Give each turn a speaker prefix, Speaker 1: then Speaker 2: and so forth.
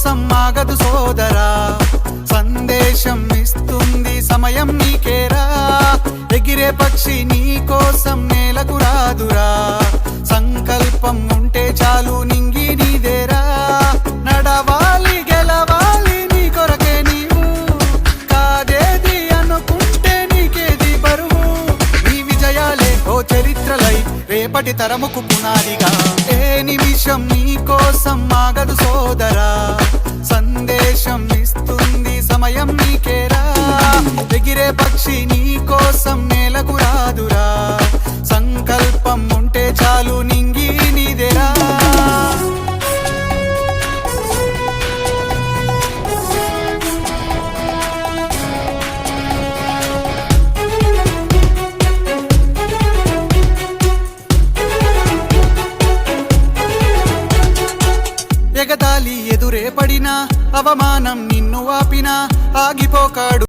Speaker 1: కోసం ఆగదు సోదరా, సందేశం ఇస్తుంది సమయం నీకేరా. ఎగిరే పక్షి నీ కోసం నేలకు రాదురా, సంకల్పం ఉంటే చాలు నింగి నీదేరా. నడవాలి గెలవాలి నీ కొరకే నీవు, కాదేది అనుకుంటే నీకేది బరువు. నీ విజయాలే ఓ చరిత్రలై రేపటి తరముకు పునాదిగా. ఏ నిమిషం నీ కోసం ఆగదు సోదరా, సందేశం ఇస్తుంది సమయం నీకేరా. ఎగిరే పక్షి నీ కోసం నేలకు రాదురా, సంకల్పం ఉంటే చాలు నింగి నీదేరా. ఎగతాళి ఎదురే పడినా, అవమానం నిన్ను ఆపినా ఆగిపోకాడు